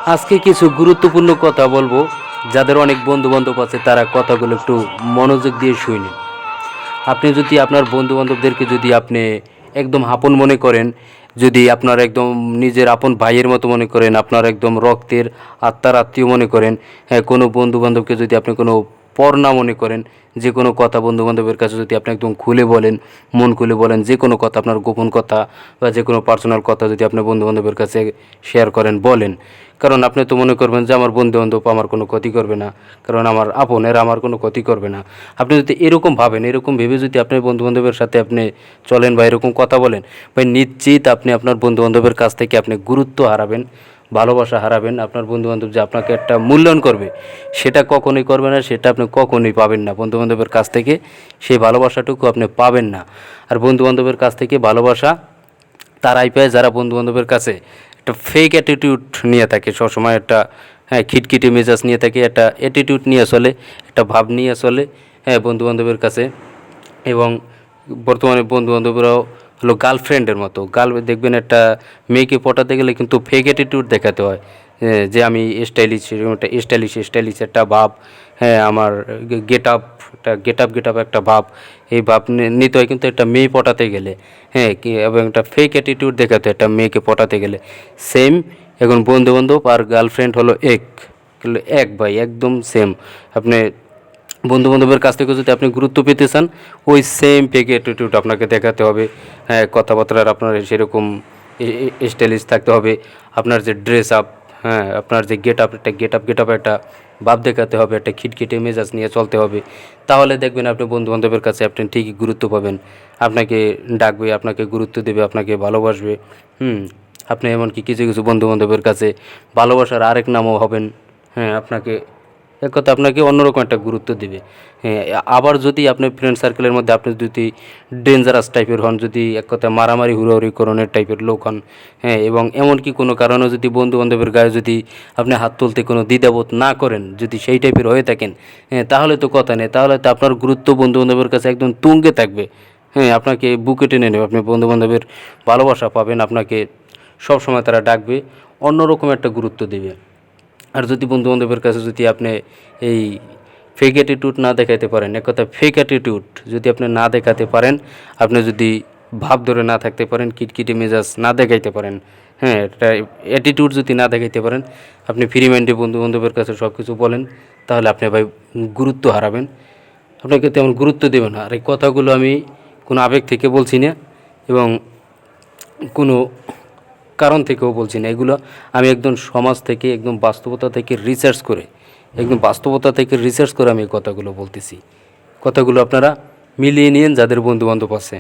আজকে কিছু গুরুত্বপূর্ণ কথা বলবো। যাদের অনেক বন্ধু বান্ধব আছে তারা কথাগুলো একটু মনোযোগ দিয়ে শুনুন। আপনি যদি আপনার বন্ধু বান্ধবদেরকে যদি আপনি একদম আপন মনে করেন, যদি আপনার একদম নিজের আপন ভাইয়ের মতো মনে করেন, আপনার একদম রক্তের আত্মার আত্মীয় মনে করেন, হ্যাঁ, কোনো বন্ধু বান্ধবকে যদি আপনি কোনো পর না মনে করেন, যে কোনো কথা বন্ধু বান্ধবের কাছে যদি আপনি একদম খুলে বলেন, মন খুলে বলেন, যে কোনো কথা আপনার গোপন কথা বা যে কোনো পার্সোনাল কথা যদি আপনি বন্ধু বান্ধবের কাছে শেয়ার করেন, বলেন। কারণ আপনি তো মনে করবেন যে আমার বন্ধু বান্ধব আমার কোনো ক্ষতি করবে না, কারণ আমার আপন এরা আমার কোনো ক্ষতি করবে না। আপনি যদি এরকম ভাবেন, এরকম ভেবে যদি আপনার বন্ধু বান্ধবের সাথে আপনি চলেন বা এরকম কথা বলেন, ভাই নিশ্চিত আপনি আপনার বন্ধু বান্ধবের কাছ থেকে আপনি গুরুত্ব হারাবেন, ভালোবাসা হারাবেন। আপনার বন্ধু বান্ধব যে আপনাকে একটা মূল্যায়ন করবে সেটা কখনোই করবে না, সেটা আপনি কখনোই পাবেন না। বন্ধু বান্ধবের কাছ থেকে সেই ভালোবাসাটুকু আপনি পাবেন না। আর বন্ধু বান্ধবের কাছ থেকে ভালোবাসা তারাই পায় যারা বন্ধু বান্ধবের কাছে একটা ফেক অ্যাটিটিউড নিয়ে থাকে, সবসময় একটা, হ্যাঁ, খিটখিটে মেজাজ নিয়ে থাকে, একটা অ্যাটিটিউড নিয়ে চলে, একটা ভাব নিয়ে চলে, হ্যাঁ, বন্ধু বান্ধবের কাছে। এবং বর্তমানে বন্ধু বান্ধবরাও হলো গার্লফ্রেন্ডের মতো। দেখবেন একটা মেয়েকে পটাতে গেলে কিন্তু ফেক অ্যাটিটিউড দেখাতে হয়, যে আমি স্টাইলিশ, এরকম একটা স্টাইলিশ একটা ভাব, হ্যাঁ, আমার গেট আপ একটা ভাব, এই ভাব নিতে হয় কিন্তু একটা মেয়ে পটাতে গেলে, হ্যাঁ, এবং একটা ফেক অ্যাটিটিউড দেখাতে হয় একটা মেয়েকে পটাতে গেলে। সেম এখন বন্ধু বান্ধব আর গার্লফ্রেন্ড হলো এক ভাই, একদম সেম। আপনি বন্ধু বান্ধবের কাছ থেকে যদি আপনি গুরুত্ব পেতে চান, ওই সেম ফেক অ্যাটিটিউড আপনাকে দেখাতে হবে। হ্যাঁ, কথাবার্তার আপনার সেরকম স্টাইলিশ থাকতে হবে। আপনার যে ড্রেস আপ, হ্যাঁ, আপনার যে গেট আপ একটা ভাব দেখাতে হবে, একটা খিটখিটে মেজাজ নিয়ে চলতে হবে। তাহলে দেখবেন আপনি বন্ধু বান্ধবের কাছে আপনি ঠিকই গুরুত্ব পাবেন। আপনাকে ডাকবে, আপনাকে গুরুত্ব দেবে, আপনাকে ভালোবাসবে। আপনি এমনকি কিছু কিছু বন্ধু বান্ধবের কাছে ভালোবাসার আরেক নামও হবেন। হ্যাঁ, এক কথা আপনাকে অন্যরকম একটা গুরুত্ব দিবে। হ্যাঁ, আবার যদি আপনার ফ্রেন্ড সার্কেলের মধ্যে আপনি যদি ডেঞ্জারাস টাইপের হন, যদি এক কথায় মারামারি হুড়োহুড়ি করণের টাইপের লোক হন, হ্যাঁ, এবং এমনকি কোনো কারণে যদি বন্ধু বান্ধবের গায়ে যদি আপনি হাত তুলতে কোনো দ্বিধাবোধ না করেন, যদি সেই টাইপের হয়ে থাকেন, হ্যাঁ, তাহলে তো কথা নেই, তাহলে তো আপনার গুরুত্ব বন্ধু বান্ধবের কাছে একদম তুঙ্গে থাকবে। হ্যাঁ, আপনাকে বুকে টেনে নেবে, আপনি বন্ধু বান্ধবের ভালোবাসা পাবেন, আপনাকে সবসময় তারা ডাকবে, অন্যরকম একটা গুরুত্ব দেবে। আর যদি বন্ধু বান্ধবের কাছে যদি আপনি এই ফেক অ্যাটিটিউড না দেখাতে পারেন, এক কথা ফেক অ্যাটিটিউড যদি আপনি না দেখাতে পারেন, আপনি যদি ভাব ধরে না থাকতে পারেন, কিটকিটে মেজাজ না দেখাইতে পারেন, হ্যাঁ, একটা অ্যাটিটিউড যদি না দেখাইতে পারেন, আপনি ফ্রি মাইন্ডে বন্ধু বান্ধবের কাছে সব কিছু বলেন, তাহলে আপনি ভাই গুরুত্ব হারাবেন, আপনাকে তেমন গুরুত্ব দেবে না। আর এই কথাগুলো আমি কোনো আবেগ থেকে বলছি না, এবং কোনো কারণ থেকেও বলছি না, এগুলো আমি একদম সমাজ থেকে, একদম বাস্তবতা থেকে রিসার্চ করে আমি এই কথাগুলো বলতেছি। কথাগুলো আপনারা মিলিয়ে নিন যাদের বন্ধু বান্ধব আছে।